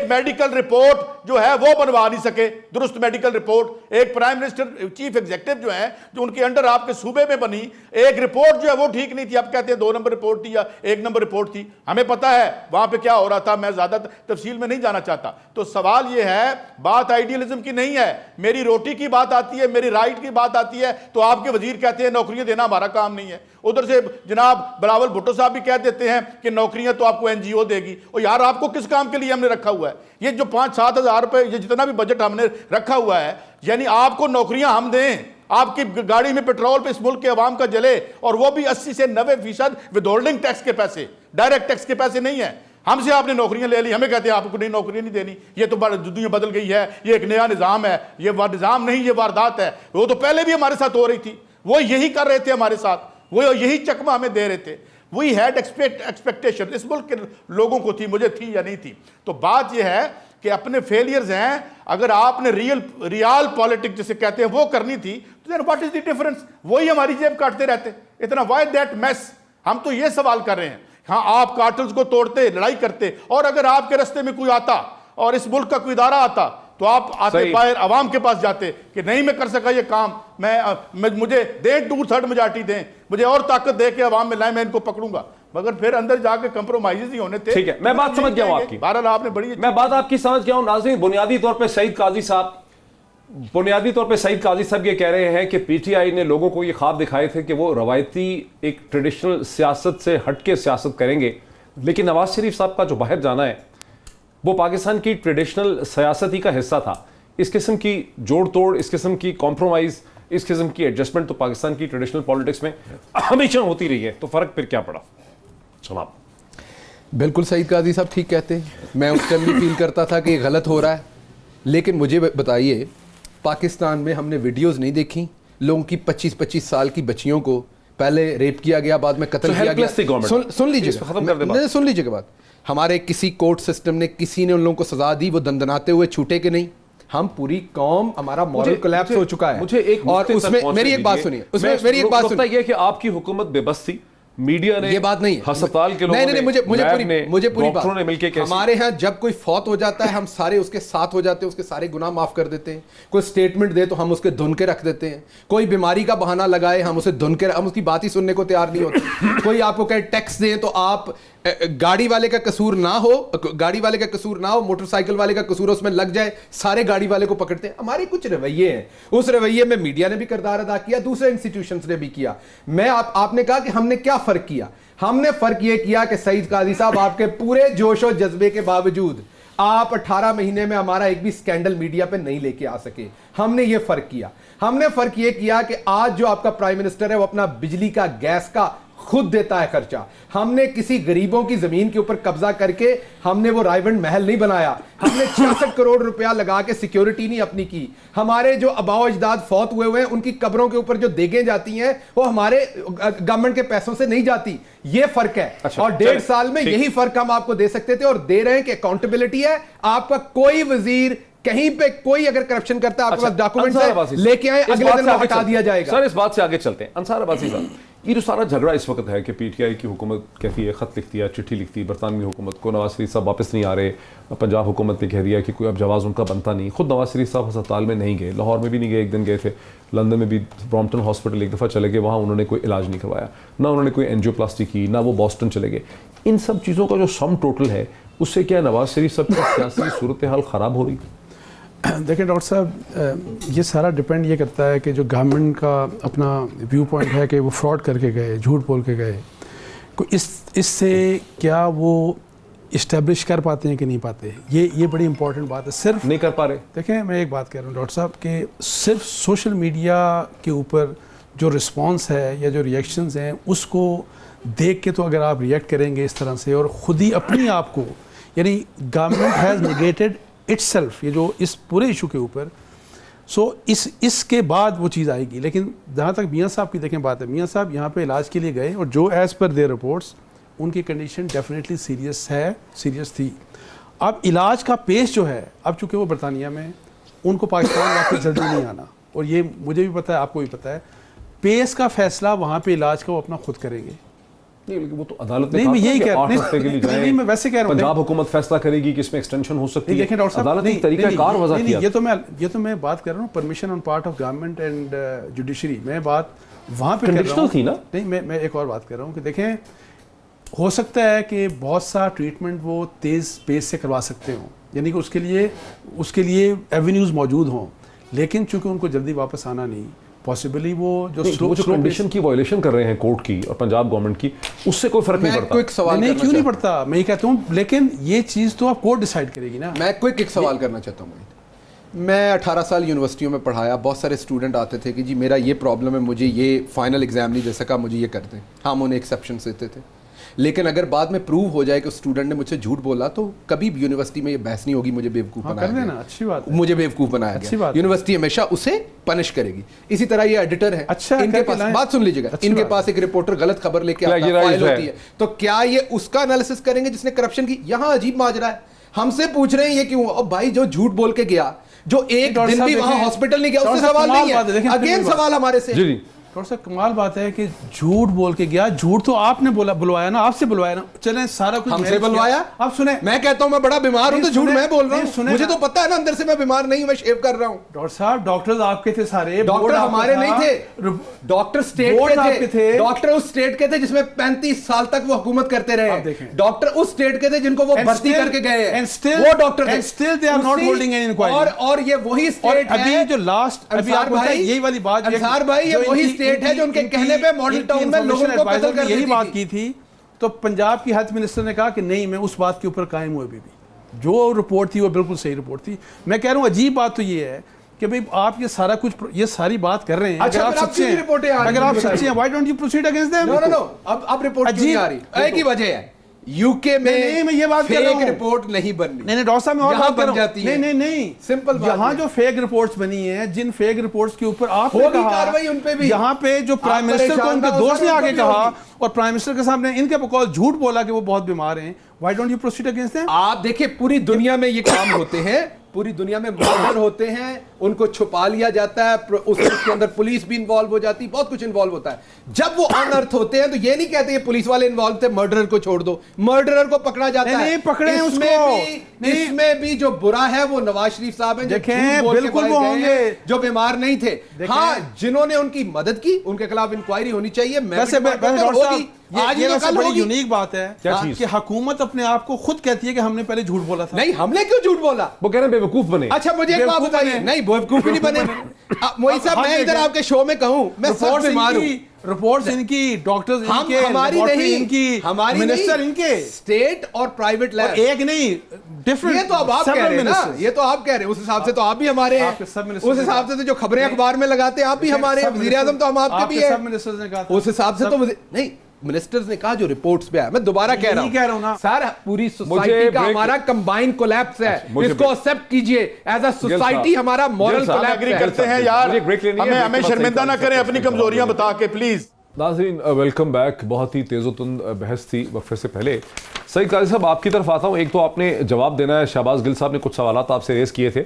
मेडिकल रिपोर्ट जो है वो बनवा नहीं सके, दुरुस्त मेडिकल रिपोर्ट। एक प्राइम मिनिस्टर, चीफ एग्जीक्यूटिव जो है, जो उनके अंडर आपके सूबे में बनी, एक रिपोर्ट जो है वो ठीक नहीं थी, अब कहते हैं 2 नंबर रिपोर्ट थी या 1 नंबर रिपोर्ट थी। हमें पता है वहां पे क्या हो रहा था, मैं ज्यादा तफसील में नहीं जाना चाहता। तो सवाल यह है, बात आइडियलिज्म की नहीं है, मेरी रोटी की बात आती है, मेरी राइट की बात आती है, तो आपके वजीर कहते हैं नौकरियां देना हमारा काम नहीं है। उधर से जनाब बिलावल भुट्टो साहब भी कह देते हैं कि नौकरियां तो आपको एनजीओ देगी। और यार आपको किस काम के लिए हमने रखा हुआ है? ये जो 5-7 हज़ार रुपए, ये जितना भी बजट हमने रखा हुआ है, यानी आपको नौकरियां हम दें, आपकी गाड़ी में पेट्रोल पे इस मुल्क के अवाम का जले, और वो भी 80 से 90% विदहोल्डिंग टैक्स के पैसे, डायरेक्ट टैक्स के पैसे नहीं है। हमसे आपने नौकरियां ले ली, हमें कहते हैं आपको नहीं नौकरियां नहीं देनी, ये तो दुनिया बदल गई है, ये एक नया निज़ाम है। ये निज़ाम नहीं, ये वारदात है। वो तो पहले भी हमारे साथ हो रही थी, वो यही कर रहे थे हमारे साथ, वो यही चकमा हमें दे रहे थे। वी हैड एक्सपेक्टेशन, इस मुल्क के लोगों को थी, मुझे थी या नहीं थी। तो बात यह है कि अपने फेलियर्स हैं, अगर आपने रियल पॉलिटिक्स जिसे कहते हैं वो करनी थी, तो then what is the difference? वही हमारी जेब काटते रहते इतना, व्हाई दैट मेस? हम तो ये सवाल कर रहे हैं। हाँ, आप कार्टल्स को तोड़ते, लड़ाई करते, और अगर आपके रास्ते में कोई आता और इस मुल्क का कोई इदारा आता, तो आप आते बाहर अवाम के पास जाते कि नहीं मैं कर सका ये काम, मुझे दें 2/3 मेजॉरिटी दें, मुझे और ताकत दे के अवाम में लाए, मैं इनको पकड़ूंगा। मगर फिर अंदर जाके कंप्रोमाइज ही होने थे। ठीक है, मैं बात समझ गया हूं आपकी। बहरहाल आपने बड़ी, मैं बात आपकी समझ गया हूं। नाज़रीन, बुनियादी तौर पे सईद काजी साहब ये कह रहे हैं कि पीटीआई ने लोगों को ये ख्वाब दिखाए थे कि वो रवायती एक ट्रेडिशनल सियासत से हटके सियासत करेंगे, लेकिन नवाज शरीफ साहब का जो बाहर जाना है वो पाकिस्तान की ट्रेडिशनल सियासत ही का हिस्सा था। इस किस्म की जोड़ तोड़, इस किस्म की कॉम्प्रोमाइज, इस किस्म की एडजस्टमेंट तो पाकिस्तान की ट्रेडिशनल पॉलिटिक्स में हमेशा होती रही है। तो फर्क फिर क्या पड़ा? जनाब, बिल्कुल सईद काजी साहब ठीक कहते हैं। मैं उस टाइम भी फील करता था कि ये गलत हो रहा है, लेकिन मुझे बताइए, पाकिस्तान में हमने वीडियोस नहीं देखी लोगों की 25-25 साल की बच्चियों को पहले रेप किया गया, बाद में कत्ल किया गया। सुन लीजिएगा बात। हमारे किसी कोर्ट सिस्टम ने, किसी ने उन लोगों को सजा दी, वो दंदनाते हुए छूटे कि नहीं? हम पूरी कौम, हमारा मॉरल कोलैप्स हो चुका है। मुझे एक और उसमें मेरी एक बात सुनिए, उसमें मेरी एक बात सुनिए, ये कि आपकी हुकूमत बेबस थी, मीडिया ने, ये बात नहीं है, अस्पताल के लोगों नहीं, मुझे पूरी डॉक्टरों ने मिलके, हमारे यहाँ जब कोई फौत हो जाता है हम सारे उसके साथ हो जाते हैं, उसके सारे गुनाह माफ कर देते हैं। कोई स्टेटमेंट दे तो हम उसके धुन के रख देते हैं। कोई बीमारी का बहाना लगाए, हम उसे धुन के, हम उसकी बात ही सुनने को तैयार नहीं होते। कोई आपको कहे टैक्स दे तो आप, गाड़ी वाले का कसूर ना हो, मोटरसाइकिल वाले का कसूर उसमें लग जाए, सारे गाड़ी वाले को पकड़ते हैं। हमारे कुछ रवैये हैं, उस रवैये में मीडिया ने भी किरदार अदा किया, दूसरे इंस्टीट्यूशंस ने भी किया। आपने कहा कि हमने क्या फर्क किया? हमने फर्क यह किया कि सईद काजी साहब, आपके पूरे जोश और जज्बे के बावजूद आप 18 महीने में हमारा एक भी स्कैंडल मीडिया पे नहीं लेके आ सके। हमने ये फर्क किया। हमने फर्क ये किया कि आज जो आपका प्राइम मिनिस्टर है वो अपना बिजली का, गैस का खुद देता है खर्चा। हमने किसी गरीबों की जमीन के ऊपर कब्जा करके हमने वो रायवंड महल नहीं बनाया। हमने 66 करोड़ रुपया लगा के सिक्योरिटी नहीं अपनी की। हमारे जो आबाओ अजदाद फौत हुए हुए हैं उनकी कब्रों के ऊपर जो देगें जाती हैं वो हमारे गवर्नमेंट के पैसों से नहीं जाती। ये फर्क है। अच्छा, और 1.5 साल में यही फर्क हम आपको दे सकते थे और दे रहे हैं कि अकाउंटेबिलिटी है। आपका कोई वजीर कहीं पे कोई अगर करप्शन करता है, आपके पास डॉक्यूमेंट है, लेके आए, अगले दिन हटा दिया जाएगा। सर, इस बात से आगे चलते हैं। अंसार अब्बासी साहब, ये जो सारा झगड़ा इस वक्त है कि पीटीआई की हुकूमत कहती है, खत लिखती है, चिट्ठी लिखती है बरतानवी हुकूमत को, नवाज शरीफ साहब वापस नहीं आ रहे, पंजाब हुकूमत ने कह दिया कि कोई अब जवाब उनका बनता नहीं। खुद नवाज शरीफ साहब अस्पताल में नहीं गए, लाहौर में भी नहीं गए, एक दिन गए थे, लंदन में भी ब्रॉम्पटन हॉस्पिटल एक दफ़ा चले गए, वहाँ उन्होंने कोई इलाज नहीं करवाया, ना उन्होंने कोई एंजियोप्लास्टी की, ना वो बॉस्टन चले गए। इन सब चीज़ों का जो सम टोटल है, उससे क्या नवाज शरीफ साहब की सियासी सूरत हाल ख़राब हो रही? देखिए डॉक्टर साहब, ये सारा डिपेंड ये करता है कि जो गवर्नमेंट का अपना व्यू पॉइंट है कि वो फ्रॉड करके गए, झूठ बोल के गए, इससे क्या वो इस्टेब्लिश कर पाते हैं कि नहीं पाते। ये बड़ी इंपॉर्टेंट बात है। सिर्फ नहीं कर पा रहे। देखें, मैं एक बात कह रहा हूँ डॉक्टर साहब कि सिर्फ सोशल मीडिया के ऊपर जो रिस्पॉन्स है या जो रिएक्शंस हैं उसको देख के तो अगर आप रिएक्ट करेंगे इस तरह से और ख़ुद ही अपनी आप को, यानी गवर्नमेंट हैज़ नेगेटेड इटसेल्फ, ये जो इस पूरे इशू के ऊपर, इसके बाद वो चीज़ आएगी। लेकिन जहाँ तक मियाँ साहब की देखें बात है, मियाँ साहब यहाँ पे इलाज के लिए गए और जो एज़ पर देयर रिपोर्ट्स उनकी कंडीशन डेफिनेटली सीरियस थी। अब इलाज का पेस जो है, अब चूँकि वो बरतानिया में, उनको पाकिस्तान वापस जल्दी नहीं आना, और ये मुझे भी पता है, आपको भी पता है, पेस का फैसला वहाँ पे इलाज का वो अपना खुद करेंगे। नहीं, लेकिन वो तो अदालत ने नहीं, कहा मैं था यही कि कह 8 हफ्ते के लिए नहीं, नहीं, मैं वैसे कह रहा हूं। पंजाब हुकूमत फैसला करेगी कि इसमें एक्सटेंशन हो सकती है। देखें डॉक्टर साहब, अदालत ने नहीं, तरीका नहीं, कार वजह नहीं, किया। ये तो मैं बात कर रहा हूँ permission on part of government and judiciary. मैं बात वहाँ पे कर रहा कंडीशनल हूँ। थी ना? नहीं, मैं एक और बात कर रहा हूँ कि देखें, हो सकता है कि बहुत सा ट्रीटमेंट वो तेज़ पेस से करवा सकते हो, यानी कि उसके लिए एवेन्यूज़ मौजूद हों, लेकिन चूंकि उनको जल्दी वापस आना नहीं पॉसिबली, वो जो कंडीशन की वायलेशन कर रहे हैं कोर्ट की और पंजाब गवर्नमेंट की, उससे कोई फर्क नहीं मैं पड़ता। क्विक सवाल नहीं, करना क्यों नहीं चाहता पड़ता, मैं ये कहता हूँ, लेकिन ये चीज़ तो आप कोर्ट डिसाइड करेगी ना। मैं क्विक एक सवाल करना चाहता हूँ। मैं 18 साल यूनिवर्सिटियों में पढ़ाया, बहुत सारे स्टूडेंट आते थे कि जी मेरा ये प्रॉब्लम है, मुझे ये फाइनल एग्जाम नहीं दे सका, मुझे ये कर दें, हम उन्हें एक्सेप्शन देते थे। लेकिन अगर बाद में प्रूव हो जाए कि स्टूडेंट ने मुझसे झूठ बोला, तो कभी भी यूनिवर्सिटी में ये बहस नहीं होगी मुझे बेवकूफ़ बनाया कर देना, गया। अच्छी बात है। मुझे बेवकूफ़ बनाया अच्छी गया, बात है। यूनिवर्सिटी हमेशा उसे पनिश करेगी। इसी तरह ये एडिटर है, अच्छा, इनके करके पास लाएं। बात सुन लीजिएगा, अच्छी इनके बात पास एक रिपोर्टर गलत खबर लेके आता है, प्लेगराइज फाइल है। होती है, तो क्या ये उसका एनालिसिस करेंगे जिसने करप्शन की? यहाँ अजीब माजरा है, हमसे पूछ रहे हैं ये क्यों? अब भाई जो झूठ बोल के गया, जो एक डॉक्टर दिन भी साहब वहां देखें, हॉस्पिटल नहीं गया, डॉक्टर उससे साहब सवाल कमाल नहीं बात है, देखें, है। अगेन बात। सवाल हमारे से। जी जी, थोड़ा सा कमाल बात है कि झूठ बोल के गया, झूठ तो आपने बुलवाया ना, आपसे बुलवाया ना, चलें सारा कुछ हमसे मैनेज किया। बुलवाया? आप सुने, मैं कहता हूं मैं बड़ा बीमार हूं तो नहीं, झूठ सुने- मैं बोल रहा नहीं, सुने हूं, मुझे ना। तो पता है ना अंदर से मैं बीमार नहीं हूं, मैं शेव कर रहा हूं। डॉक्टर साहब, डॉक्टर्स आपके थे सारे, डॉक्टर बोर्ड आपका हमारे था, नहीं थे, डॉक्टर स्टेट बोर्ड के आपके थे। डॉक्टर उस स्टेट के थे जिसमें 35 साल तक वो हुकूमत करते आप रहे। देखें। डॉक्टर उस स्टेट के थे जिनको वो And भर्ती still- करके गए and still- वो डॉक्टर थे। and still they are not उसी- holding any inquiry. और ये वही और स्टेट अभी है जो लास्ट अभी अंसार आपको पता है, भाई, यही वाली बात, अंसार भाई, ये जो वही इनकी- स्टेट है जो उनके इनकी- कहने पे मॉडल इनकी टाउन में लोगों information को कत्ल advisor ने कर यही देती बात थी। की थी, तो पंजाब की हेल्थ मिनिस्टर ने कहा कि नहीं, मैं उस बात के ऊपर कायम हूँ। अभी भी जो रिपोर्ट थी वो बिल्कुल सही रिपोर्ट थी। मैं कह रहा हूँ अजीब बात तो ये है कि भाई आप ये सारा कुछ, ये सारी बात कर रहे हैं, अच्छा, अगर आप फिर आप सच्चे क्यों रिपोर्टें आ हैं, रही अगर हैं, आप बताइए। सच्चे हैं, why don't you proceed against them? No no no, अब रिपोर्ट क्यों नहीं आ रही? एक ही वजह है, यूके में नहीं, मैं ये बात कर रहा फेक हूं। रिपोर्ट नहीं बन रही। नहीं डॉक्टर साहब, मैं और यहाँ बात कर बन रहा हूं। जाती है। नहीं सिंपल बात यहाँ है। जो फेक रिपोर्ट्स बनी हैं, जिन फेक रिपोर्ट्स के ऊपर आपने होगी कहा, कार्रवाई उन पे भी। यहाँ पे जो प्राइम आप मिनिस्टर को परेशान उनके ना हो दोस्त सर, ने उन आके पे भी कहा होगी। और प्राइम मिनिस्टर के सामने इनके बकौल झूठ बोला कि वो बहुत बीमार हैं, why don't you proceed against them? आप देखिए पूरी दुनिया में ये काम होते हैं, पूरी दुनिया में मर्डर होते हैं, उनको छुपा लिया जाता है, उसके अंदर पुलिस भी इन्वॉल्व हो जाती है, बहुत कुछ इन्वॉल्व होता है। जब वो अनर्थ होते हैं तो ये नहीं कहते ये पुलिस वाले इन्वॉल्व थे, मर्डरर को छोड़ दो, मर्डरर को पकड़ा जाता है। नहीं, पकड़े हैं उसको। इसमें भी जो बुरा है वो नवाज शरीफ साहब हैं, जो देखें, झूठ बोल के बिल्कुल भाग वो गए हैं, होंगे। जो बीमार नहीं थे। देखें। हाँ, जिन्होंने उनकी मदद की उनके खिलाफ इंक्वायरी होनी चाहिए। मैं वैसे भी डॉक्टर होगी, साहब, आज ये ही तो वैसे कल बड़ी होगी। यूनिक बात है क्या चीज़? कि हुकूमत अपने आप को खुद कहती है कि हमने पहले झूठ बोला था। नहीं, हमने क्यों झूठ बोला? वो कह रहे हैं बेवकूफ बने। अच्छा, मुझे एक बात बेवकूफ बताइए। बने। नहीं, बेवकूफ ही नहीं बने। मोहित साहब, हम मैं इधर देखें। आपके शो में कहूं, मैं सब रिपोर्ट्स बीमार हूं। इनकी, रिपोर्ट्स इनकी, डॉक्टर्स हम इनके, हमारी लेबोरेटरी नहीं, इनकी, हमारी मिनिस्टर नहीं, इनके, स्टेट और प्राइवेट और लैब। एक नहीं, डिफरेंट। ये तो अब आप कह रहे हैं ना, ये तो आप कह रहे हैं, उस हिसाब से तो आप भी हमारे आपके सब हैं, मिनिस्टर उस हिसाब से तो जो खबरें अखबार में लगाते हैं आप भी हमारे हैं, वजीर आजम तो हम आपके भी सब हैं, मिनिस्टर्स ने कहा था। उस हिसाब से तो नहीं, मिनिस्टर्स ने कहा जो रिपोर्ट्स पे आया। मैं दोबारा कह रहा यही कह रहा हूं ना। सर, पूरी सोसाइटी का हमारा कंबाइंड कोलैप्स है, मुझे इसको एक्सेप्ट कीजिए। एज अ सोसाइटी हमारा मॉरल साहब, कोलैप्स एग्री है। करते हैं यार, मुझे break लेनी है, हमें break हमें के बाद शर्मिंदा सही ना करें अपनी सवाल कमजोरियां करेंगे। बता के प्लीज। नाज़रीन, वेलकम बैक। बहुत ही तेज़ोतुंद बहस थी वक्फे से पहले। सईद काजी साहब, आपकी तरफ आता हूँ। एक तो आपने जवाब देना है, शहबाज गिल साहब ने कुछ सवालात आपसे रेज़ किए थे,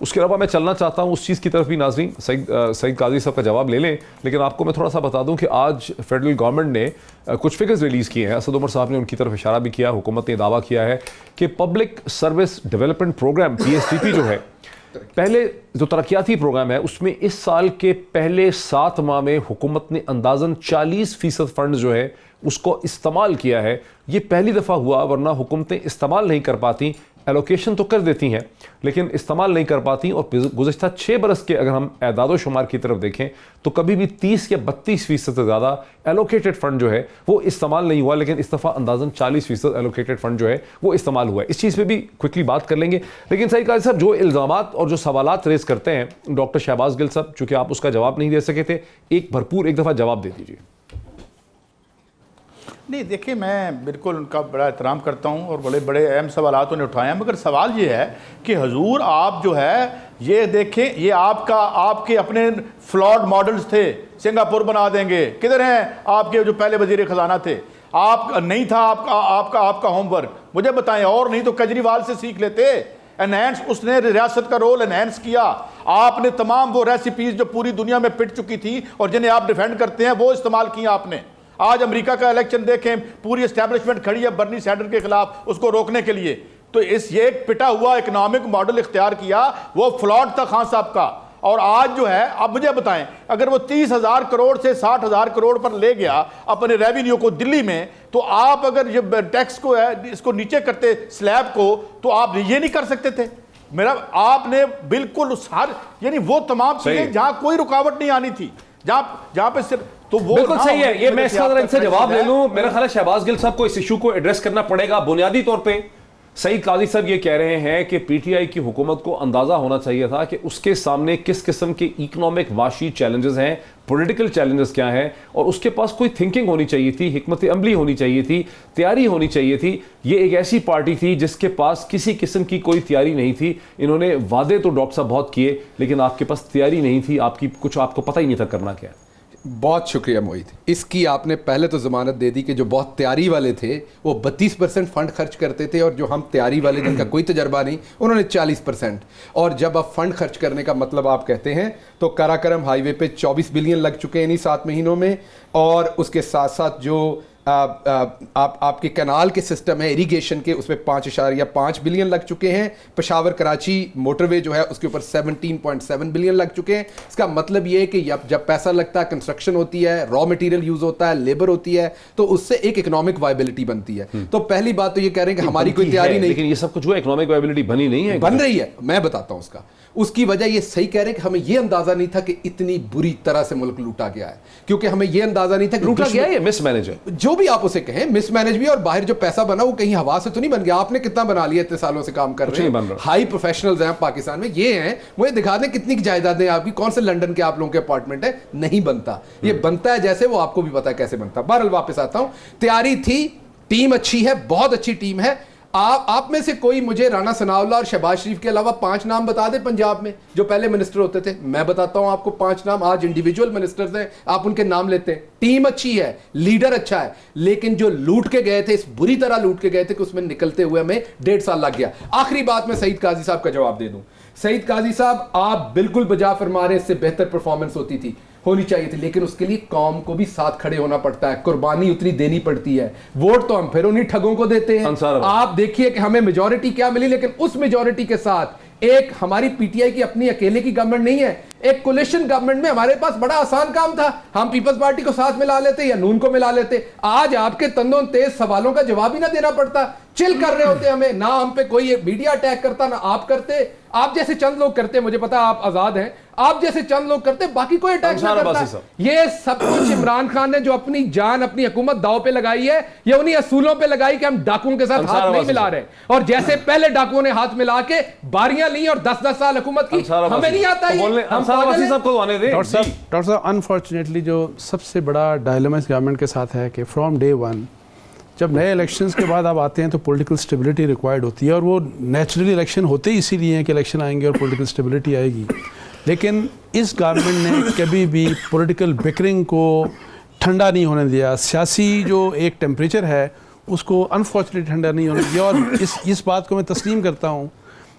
उसके अलावा मैं चलना चाहता हूँ उस चीज़ की तरफ भी। नाज़रीन, सईद काजी साहब का जवाब ले लें, लेकिन आपको मैं थोड़ा सा बता दूं कि आज फेडरल गवर्नमेंट ने कुछ फिगर्स रिलीज़ किए हैं। असद उमर साहब ने उनकी तरफ इशारा भी किया। हुकूमत ने दावा किया है कि public service development program PSDP जो है, पहले जो तरक्याती प्रोग्राम है, उसमें इस साल के पहले 7 माह में हुकूमत ने अंदाज़न 40% फंड जो है उसको इस्तेमाल किया है। ये पहली दफ़ा हुआ, वरना हुकूमतें इस्तेमाल नहीं कर पाती, एलोकेशन तो कर देती हैं लेकिन इस्तेमाल नहीं कर पाती। और गुज़श्ता 6 बरस के अगर हम एदाद शुमार की तरफ देखें तो कभी भी 30 या 32% से ज़्यादा एलोकेटेड फ़ंड जो है वो इस्तेमाल नहीं हुआ, लेकिन इस दफ़ा अंदाज़न 40% एलोकेटेड फ़ंड जो है वो इस्तेमाल हुआ है। इस चीज़ पे भी क्विकली बात कर लेंगे। लेकिन सईद काजी साहब, जो इल्ज़ामात और जो सवालात रेज़ करते हैं डॉक्टर शहबाज गिल साहब, चूँकि आप उसका जवाब नहीं दे सके थे, एक दफ़ा जवाब दे दीजिए। नहीं, देखिए, मैं बिल्कुल उनका बड़ा एहतराम करता हूँ और बड़े बड़े अहम सवालात उन्हें उठाए हैं, मगर सवाल ये है कि हजूर आप जो है ये देखें, ये आपके अपने फ्लॉड मॉडल्स थे, सिंगापुर बना देंगे, किधर हैं आपके जो पहले वजीर ख़जाना थे? आप नहीं था आपका होमवर्क, मुझे बताएं, और नहीं तो केजरीवाल से सीख लेते। एनहेंस, उसने रियासत का रोल एनहेंस किया। आपने तमाम वो रेसिपीज जो पूरी दुनिया में पिट चुकी थी और जिन्हें आप डिफेंड करते हैं वो इस्तेमाल किया आपने। आज अमेरिका का इलेक्शन देखें, पूरी एस्टैब्लिशमेंट खड़ी है बर्नी सैंडर्स के खिलाफ उसको रोकने के लिए। तो ये एक पिटा हुआ इकोनॉमिक मॉडल इख्तियार किया, वो फ्लॉट था खान साहब का। और आज जो है, अब मुझे बताएं, अगर वो 30,000 करोड़ से 60,000 करोड़ पर ले गया अपने रेवेन्यू को दिल्ली में, तो आप अगर ये टैक्स को है इसको नीचे करते स्लैब को, तो आप ये नहीं कर सकते थे। मेरा आपने बिल्कुल यानी वो तमाम चीजें जहां कोई रुकावट नहीं आनी थी, जहां पे सिर्फ तो वो बिल्कुल सही है। ये मैं इसका इनसे जवाब ले लूं, मेरा ख्याल है शहबाज गिल साहब को इस इशू को एड्रेस करना पड़ेगा। बुनियादी तौर पे सईद काजी साहब ये कह रहे हैं कि पीटीआई की हुकूमत को अंदाजा होना चाहिए था कि उसके सामने किस किस्म के इकोनॉमिक वाशी चैलेंजेस हैं, पॉलिटिकल चैलेंजेस क्या हैं, और उसके पास कोई थिंकिंग होनी चाहिए थी, हिकमत अमली होनी चाहिए थी, तैयारी होनी चाहिए थी। ये एक ऐसी पार्टी थी जिसके पास किसी किस्म की कोई तैयारी नहीं थी। इन्होंने वादे तो डॉक्टर साहब बहुत किए, लेकिन आपके पास तैयारी नहीं थी, आपको पता ही नहीं था करना क्या। बहुत शुक्रिया मोहित, इसकी आपने पहले तो ज़मानत दे दी कि जो बहुत तैयारी वाले थे वो 32% फंड खर्च करते थे, और जो हम तैयारी वाले जिनका कोई तजर्बा नहीं उन्होंने 40%। और जब आप फंड खर्च करने का मतलब आप कहते हैं तो काराकोरम हाईवे पे 24 बिलियन लग चुके हैं इन्हीं 7 महीनों में, और उसके साथ साथ जो आपके कनाल के सिस्टम है इरिगेशन के, उसमें 5.5 बिलियन लग चुके हैं। पेशावर कराची मोटरवे जो है उसके ऊपर 17.7 बिलियन लग चुके हैं। इसका मतलब ये है कि जब पैसा लगता है, कंस्ट्रक्शन होती है, रॉ मटेरियल यूज होता है, लेबर होती है, तो उससे एक इकोनॉमिक वायबिलिटी बनती है। तो पहली बात तो ये कह रहे हैं कि हमारी कोई तैयारी नहीं, लेकिन ये सब कुछ हुआ, इकोनॉमिक वायबिलिटी बनी नहीं है, बन रही है। मैं बताता हूं उसकी वजह ये सही कह रहे हैं कि हमें ये अंदाजा नहीं था कि इतनी बुरी तरह से मुल्क लूटा गया है, क्योंकि हमें ये अंदाजा नहीं था कि लूटा गया है, मिसमैनेज है, जो भी आप उसे कहें, मिसमैनेज भी। और बाहर जो पैसा बना वो कहीं हवा से तो नहीं बन गया। आपने कितना बना लिया, इतने सालों से काम कर रहे हैं, हाई प्रोफेशनल्स हैं पाकिस्तान में, ये हैं, मुझे दिखा दें कितनी जायदादें आपकी, कौन से लंदन के आप लोगों के अपार्टमेंट है। नहीं बनता, ये बनता है जैसे वो आपको भी पता है कैसे बनता। बहरहाल वापस आता हूं, तैयारी थी, टीम अच्छी है, बहुत अच्छी टीम है। आप में से कोई मुझे राना सनाउल्लाह और शहबाज शरीफ के अलावा 5 नाम बता दे पंजाब में जो पहले मिनिस्टर होते थे। मैं बताता हूं आपको 5 नाम, आज इंडिविजुअल मिनिस्टर्स हैं, आप उनके नाम लेते हैं। टीम अच्छी है, लीडर अच्छा है, लेकिन जो लूट के गए थे, इस बुरी तरह लूट के गए थे कि उसमें निकलते हुए हमें 1.5 साल लग गया। आखिरी बात मैं सईद काजी साहब का जवाब दे दूं। सईद काजी साहब, आप बिल्कुल बजा फरमा रहे, इससे बेहतर परफॉर्मेंस होनी चाहिए थी, लेकिन उसके लिए कौम को भी साथ खड़े होना पड़ता है, कुर्बानी उतनी देनी पड़ती है। वोट तो हम फिर उन्हीं ठगों को देते हैं। आप देखिए कि हमें मेजॉरिटी क्या मिली, लेकिन उस मेजॉरिटी के साथ एक हमारी पीटीआई की अपनी अकेले की गवर्नमेंट नहीं है, एक कोलिशन गवर्नमेंट में हमारे पास बड़ा आसान काम था, हम पीपल्स पार्टी को साथ मिला लेते या नून को मिला लेते। आज आपके तंदों तेज सवालों का जवाब ही ना देना पड़ता, चिल कर रहे होते हमें, ना हम पे कोई मीडिया अटैक करता, ना आप करते, आप जैसे चंद लोग करते, मुझे पता आप आजाद हैं, आप जैसे चंद लोग करते, बाकी कोई अटैक नहीं करता। ये सब कुछ इमरान खान ने जो अपनी जान, अपनी हुकूमत दांव पे लगाई है, ये उन्हीं असूलों पे लगाई कि हम डाकुओं के साथ हाथ नहीं मिला रहे। और जैसे पहले डाकुओं ने हाथ मिला के बारियां ली और 10-10 साल हुकूमत की, हमें नहीं आता डॉक्टर साहब, अनफॉर्चुनेटली जो सबसे बड़ा डायलेमा इस गवर्नमेंट के साथ है कि फ्रॉम डे वन जब नए इलेक्शंस के बाद आप आते हैं तो पॉलिटिकल स्टेबिलिटी रिक्वायर्ड होती है, और वो नेचुरली इलेक्शन होते ही इसीलिए हैं कि इलेक्शन आएंगे और पॉलिटिकल स्टेबिलिटी आएगी। लेकिन इस गवर्नमेंट ने कभी भी पॉलिटिकल बिकरिंग को ठंडा नहीं होने दिया, सियासी जो एक टेम्परेचर है उसको अनफॉर्चुनेटली ठंडा नहीं होने दिया। और इस बात को मैं तस्लीम करता हूँ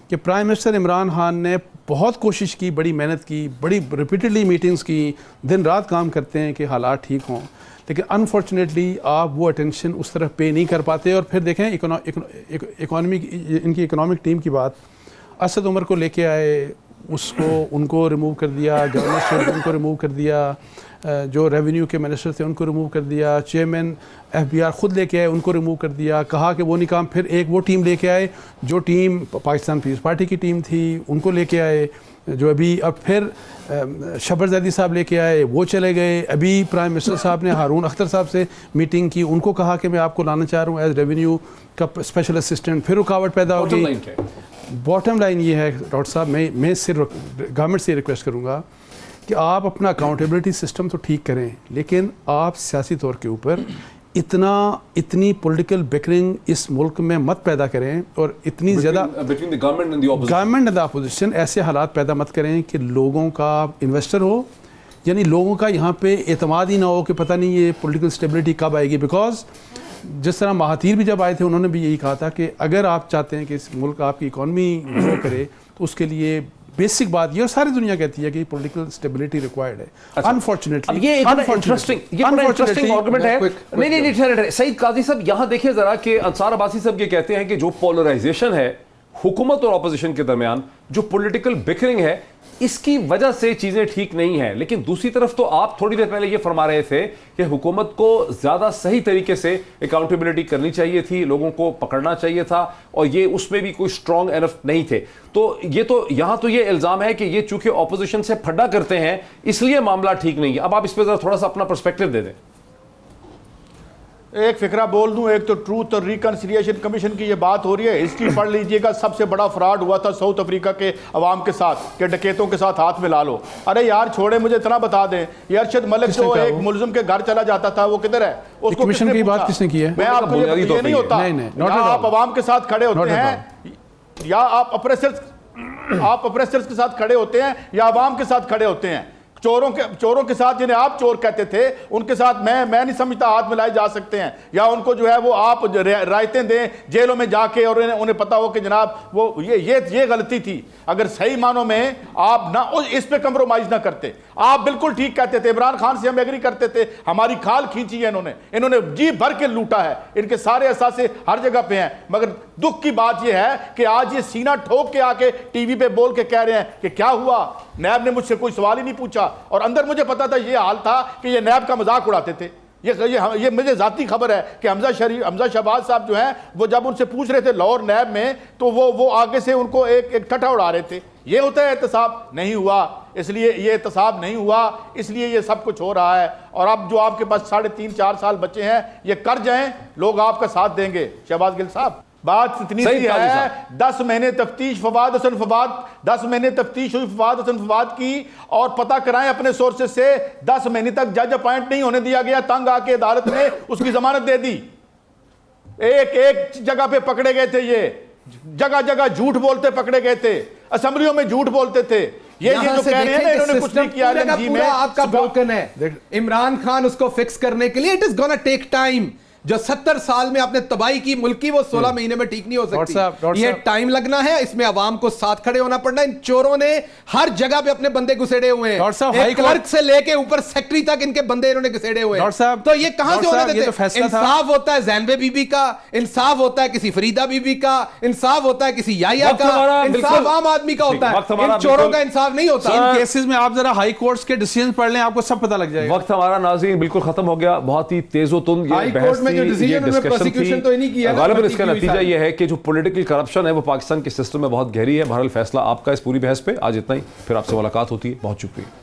कि प्राइम मिनिस्टर इमरान खान ने बहुत कोशिश की, बड़ी मेहनत की, बड़ी रिपीटेडली मीटिंग्स की, दिन रात काम करते हैं कि हालात ठीक हों, लेकिन अनफॉर्चुनेटली आप वो अटेंशन उस तरफ पे नहीं कर पाते। और फिर देखें इनकी इकोनॉमिक टीम की बात, असद उमर को लेके आए, उनको रिमूव कर दिया, गवर्नर से उनको रिमूव कर दिया, जो रेवेन्यू के मिनिस्टर थे उनको रिमूव कर दिया, चेयरमैन FBI खुद लेके आए, उनको रिमूव कर दिया, कहा कि वो नहीं काम। फिर एक वो टीम लेके आए जो टीम पाकिस्तान पीपल्स पार्टी की टीम थी, उनको लेके आए, जो अभी अब फिर शबर ज़ैदी साहब लेके आए, वो चले गए। अभी प्राइम मिनिस्टर साहब ने हारून अख्तर साहब से मीटिंग की, उनको कहा कि मैं आपको लाना चाह रहा हूँ एज रेवेन्यू का स्पेशल असिस्टेंट, फिर रुकावट पैदा हो गई। बॉटम लाइन ये है डॉक्टर साहब, मैं सिर्फ गवर्नमेंट से रिक्वेस्ट करूँगा कि आप अपना अकाउंटेबिलिटी सिस्टम तो ठीक करें, लेकिन आप सियासी तौर के ऊपर इतनी पॉलिटिकल बिकरिंग इस मुल्क में मत पैदा करें, और इतनी ज़्यादा गवर्नमेंट एंड द अपोजिशन ऐसे हालात पैदा मत करें कि लोगों का इन्वेस्टर हो, यानी लोगों का यहाँ पे एतमाद ही ना हो कि पता नहीं ये पॉलिटिकल स्टेबिलिटी कब आएगी। बिकॉज जिस तरह महातीर भी जब आए थे उन्होंने भी यही कहा था कि अगर आप चाहते हैं कि इस मुल्क आपकी इकॉनमी ग्रो करे तो उसके लिए बेसिक बात ये, और सारी दुनिया कहती है कि पॉलिटिकल स्टेबिलिटी रिक्वायर्ड है। अब अनफॉर्चुनेटली ये इंटरेस्टिंग आर्गुमेंट है। नहीं ठहरे सईद काजी साहब, यहां देखिए जरा कि अंसार अब्बासी साहब ये कहते हैं कि जो पोलराइजेशन है हुकूमत और ऑपोजिशन के दरमियान, जो पॉलिटिकल बिकरिंग है, इसकी वजह से चीजें ठीक नहीं है। लेकिन दूसरी तरफ तो आप थोड़ी देर पहले ये फरमा रहे थे कि हुकूमत को ज्यादा सही तरीके से अकाउंटेबिलिटी करनी चाहिए थी, लोगों को पकड़ना चाहिए था, और ये उसमें भी कोई स्ट्रांग एनफ नहीं थे। तो यहां तो ये इल्जाम है कि ये चूंकि ऑपोजिशन से फड्डा करते हैं इसलिए मामला ठीक नहीं है। अब आप इस पर जरा थोड़ा सा अपना पर्सपेक्टिव दे दें। एक फिक्रा बोल दूं, एक तो ट्रूथ और रिकंसिलिएशन कमीशन की ये बात हो रही है, हिस्ट्री पढ़ लीजिएगा। सबसे बड़ा फ्रॉड हुआ था साउथ अफ्रीका के अवाम के साथ, के डकैतों के साथ हाथ मिला लो। अरे यार छोड़े, मुझे इतना बता दें, ये अरशद मलिक जो एक मुलजिम के घर चला जाता था, वो किधर है? उसको कमीशन की बात किसने की है? मैं आपको ये नहीं होता, आप अवाम के साथ खड़े होते हैं या आप अप्रेसर्स के साथ खड़े होते हैं या अवाम के साथ खड़े होते हैं। चोरों के साथ, जिन्हें आप चोर कहते थे, उनके साथ मैं नहीं समझता हाथ मिलाए जा सकते हैं, या उनको जो है वो आप रायतें दें जेलों में जाके, और उन्हें पता हो कि जनाब वो ये गलती थी। अगर सही मानों में आप ना इस पे कंप्रोमाइज ना करते, आप बिल्कुल ठीक कहते थे, इमरान खान से हम एग्री करते थे, हमारी खाल खींची है इन्होंने जी भर के लूटा है, इनके सारे एहसास हर जगह पे हैं। मगर दुख की बात यह है कि आज ये सीना ठोक के आके टीवी पे बोल के कह रहे हैं कि क्या हुआ, नैब ने मुझसे कोई सवाल ही नहीं पूछा, और अंदर मुझे पता था ये हाल था कि ये नैब का मजाक उड़ाते थे। ये मुझे जाती खबर है कि हमजा शहबाज साहब जो हैं, वो जब उनसे पूछ रहे थे लाहौर नैब में, तो वो आगे से उनको एक ठट्ठा उड़ा रहे थे। ये होता है एहतसाब? नहीं हुआ, इसलिए ये एहतसाब नहीं हुआ, इसलिए ये सब कुछ हो रहा है। और अब जो आपके पास 3.5-4 साल बचे हैं, ये कर जाएं, लोग आपका साथ देंगे। शहबाज गिल साहब, बात इतनी सी है, 10 महीने तफ्तीश फवाद हसन फवाद, 10 महीने तफ्तीश हुई फवाद हसन फवाद की, और पता कराएं अपने सोर्सेज से, 10 महीने तक जज अपॉइंट नहीं होने दिया गया, तंग आके अदालत ने उसकी जमानत दे दी। एक जगह पे पकड़े गए थे, ये जगह जगह झूठ बोलते पकड़े गए थे, असेंबलियों में झूठ बोलते थे। ये जो कह रहे हैं ना, इन्होंने कुछ नहीं किया, में आपका ब्रोकन है। इमरान खान उसको फिक्स करने के लिए it is gonna take time. जो 70 साल में आपने तबाही की मुल्क की, वो 16 महीने में ठीक नहीं हो सकती। ये टाइम लगना है, इसमें आवाम को साथ खड़े होना पड़ना। इन चोरों ने हर जगह पे अपने बंदे घुसेड़े हुए हैं, क्लर्क से लेके ऊपर सेक्रेटरी तक इनके बंदे इन्होंने घुसेड़े हुए हैं। तो ये कहां से होने देते? इंसाफ होता है ज़ैनबे बीबी का, इंसाफ होता है किसी फरीदा बीबी का, इंसाफ होता है किसी याया का, इंसाफ आम आदमी का होता है। इन चोरों का इंसाफ नहीं होता। इन केसेस में आप जरा हाई कोर्ट्स के डिसीजन पढ़ लें, आपको सब पता लग जाएगा। वक्त हमारा नाज़रीन बिल्कुल खत्म हो गया। बहुत ही तेजोतुंद ये बहस थी, ये डिस्कशन थी। गालिबन इसका नतीजा ये है कि जो पॉलिटिकल करप्शन है वो पाकिस्तान के सिस्टम में बहुत गहरी है। बहरहाल फैसला आपका इस पूरी बहस पे। आज इतना ही, फिर आपसे मुलाकात होती है। बहुत शुक्रिया।